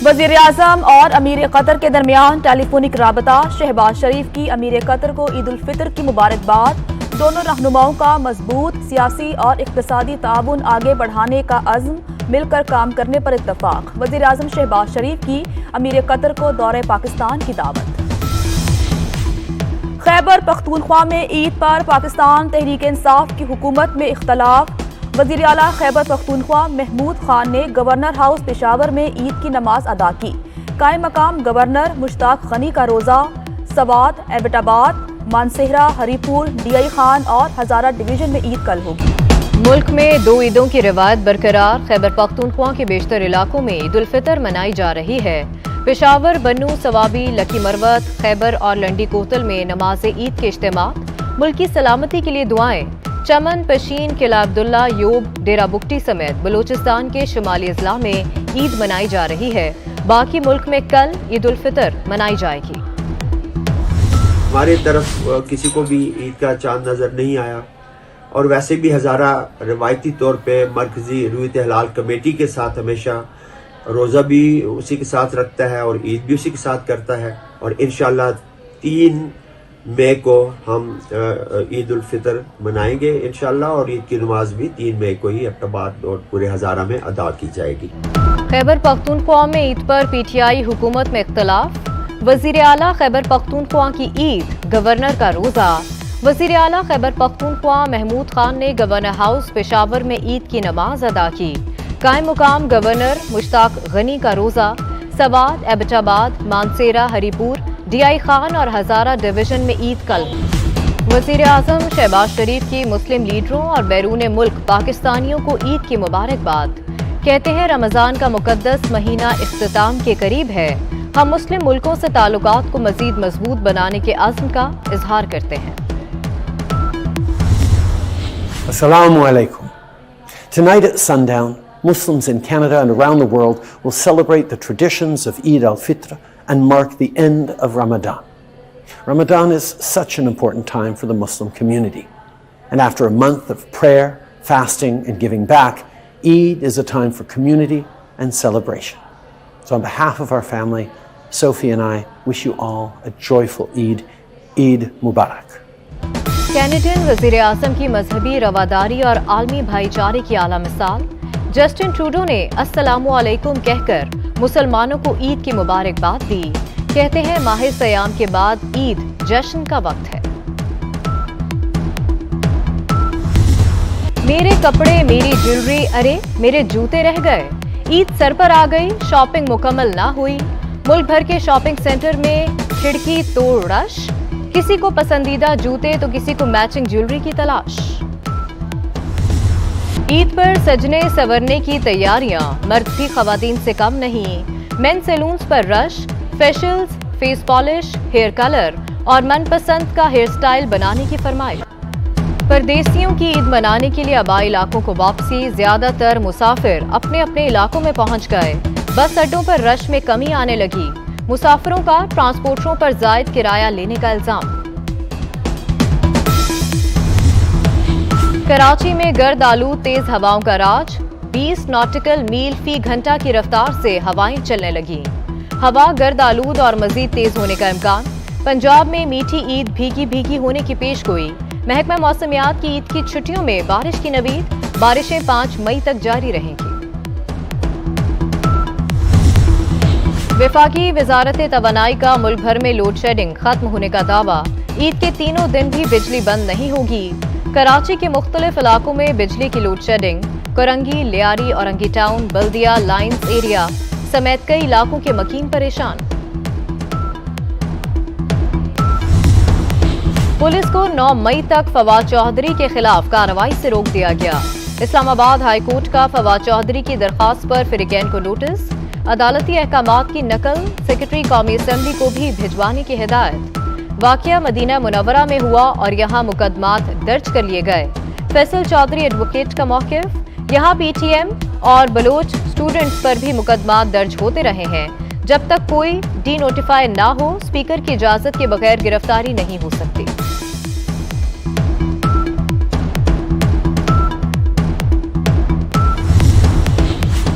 وزیر اعظم اور امیر قطر کے درمیان ٹیلی فونک رابطہ، شہباز شریف کی امیر قطر کو عید الفطر کی مبارکباد۔ دونوں رہنماؤں کا مضبوط سیاسی اور اقتصادی تعاون آگے بڑھانے کا عزم، مل کر کام کرنے پر اتفاق۔ وزیر اعظم شہباز شریف کی امیر قطر کو دورہ پاکستان کی دعوت۔ خیبر پختونخوا میں عید پر پاکستان تحریک انصاف کی حکومت میں اختلاف۔ وزیر اعلیٰ خیبر پختونخوا محمود خان نے گورنر ہاؤس پشاور میں عید کی نماز ادا کی۔ قائم مقام گورنر مشتاق غنی کا روزہ سوات، ایبٹ آباد، مانسہرہ، ہری پور، ڈی آئی خان اور ہزارہ ڈویژن میں عید کل ہوگی۔ ملک میں 2 عیدوں کی روایت برقرار، خیبر پختونخوا کے بیشتر علاقوں میں عید الفطر منائی جا رہی ہے۔ پشاور، بنوں، صوابی، لکی مروت، خیبر اور لنڈی کوتل میں نماز عید کے اجتماعات، ملک کی سلامتی کے لیے دعائیں۔ چمن، پشین، قلعہ عبداللہ، یوب، ڈیرہ بگٹی سمیت بلوچستان کے شمالی اضلاع میں عید منائی جا رہی ہے۔ باقی ملک میں کل عید الفطر منائی جائے گی۔ ہماری طرف کسی کو بھی عید کا چاند نظر نہیں آیا، اور ویسے بھی ہزارہ روایتی طور پہ مرکزی رویت ہلال کمیٹی کے ساتھ ہمیشہ روزہ بھی اسی کے ساتھ رکھتا ہے اور عید بھی اسی کے ساتھ کرتا ہے، اور انشاءاللہ 3 مئی کو ہم عید الفطر منائیں گے انشاءاللہ، اور عید کی نماز بھی 3 مئی کو ہی ایبٹ اور پورے ہزارہ میں ادا کی جائے گی۔ خیبر پختونخوا میں عید پر پی ٹی آئی حکومت میں اختلاف۔ وزیر اعلیٰ خیبر پختونخوا کی عید، گورنر کا روزہ۔ وزیر اعلیٰ خیبر پختونخوا محمود خان نے گورنر ہاؤس پشاور میں عید کی نماز ادا کی۔ قائم مقام گورنر مشتاق غنی کا روزہ سوات، ایبٹ آباد، مانسہرہ، ہری پور، ڈی آئی خان اور ہزارہ ڈویژن میں عید کل۔ وزیر اعظم شہباز شریف کی مسلم لیڈروں اور بیرون ملک پاکستانیوں کو عید کی مبارکباد۔ کہتے ہیں رمضان کا مقدس مہینہ اختتام کے قریب ہے، ہم مسلم ملکوں سے تعلقات کو مزید مضبوط بنانے کے عزم کا اظہار کرتے ہیں۔ Assalamu alaikum. Tonight at sundown, Muslims in Canada and around the world will celebrate the traditions of Eid al-Fitr and mark the end of Ramadan. Ramadan is such an important time for the Muslim community. And after a month of prayer, fasting and giving back, Eid is a time for community and celebration. So on behalf of our family, Sophie and I wish you all a joyful Eid. Eid Mubarak. Canadian وزیر اعظم کی مذہبی رواداری اور عالمی بھائی چارے کی اعلیٰ مثال۔ جسٹن ٹروڈو نے السلام علیکم کہہ کر مسلمانوں کو عید کی مبارکباد دی۔ کہتے ہیں ماہ سیام کے بعد عید جشن کا وقت ہے۔ میرے کپڑے، میری جیولری، ارے میرے جوتے رہ گئے۔ عید سر پر آ گئی، شاپنگ مکمل نہ ہوئی۔ ملک بھر کے شاپنگ سینٹر میں کھڑکی توڑ رش، کسی کو پسندیدہ جوتے تو کسی کو میچنگ جیولری کی تلاش۔ عید پر سجنے سورنے کی تیاریاں، مرد بھی خواتین سے کم نہیں۔ مین سیلونز پر رش، فیشلز، فیس پالش، ہیئر کلر اور من پسند کا ہیئر سٹائل بنانے کی فرمائش۔ پردیسیوں کی عید منانے کے لیے آبائی علاقوں کو واپسی، زیادہ تر مسافر اپنے اپنے علاقوں میں پہنچ گئے۔ بس اڈوں پر رش میں کمی آنے لگی۔ مسافروں کا ٹرانسپورٹروں پر زائد کرایہ لینے کا الزام۔ کراچی میں گرد آلود تیز ہواؤں کا راج، 20 ناٹیکل میل فی گھنٹہ کی رفتار سے ہوائیں چلنے لگیں۔ ہوا گرد آلود اور مزید تیز ہونے کا امکان۔ پنجاب میں میٹھی عید بھیگی بھیگی ہونے کی پیش گوئی۔ محکمہ موسمیات کی عید کی چھٹیوں میں بارش کی نوید، بارشیں 5 مئی تک جاری رہیں گی۔ وفاقی وزارت توانائی کا ملک بھر میں لوڈ شیڈنگ ختم ہونے کا دعویٰ، عید کے تینوں دن بھی بجلی بند نہیں ہوگی۔ کراچی کے مختلف علاقوں میں بجلی کی load shedding, Korangi, Lyari, Orangi town, بلدیہ، لائنز ایریا سمیت کئی علاقوں کے مکین پریشان۔ پولیس کو 9 مئی تک فواد چوہدری کے خلاف کارروائی سے روک دیا گیا۔ اسلام آباد ہائی کورٹ کا فواد چوہدری کی درخواست پر فریقین کو نوٹس، عدالتی احکامات کی نقل سیکرٹری قومی اسمبلی کو بھی بھجوانے کی ہدایت۔ واقعہ مدینہ منورہ میں ہوا اور یہاں مقدمات درج کر لیے گئے۔ فیصل چودھری ایڈوکیٹ کا موقف، یہاں پی ٹی ایم اور بلوچ اسٹوڈنٹس پر بھی مقدمات درج ہوتے رہے ہیں۔ جب تک کوئی ڈی نوٹیفائی نہ ہو، اسپیکر کی اجازت کے بغیر گرفتاری نہیں ہو سکتی۔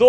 2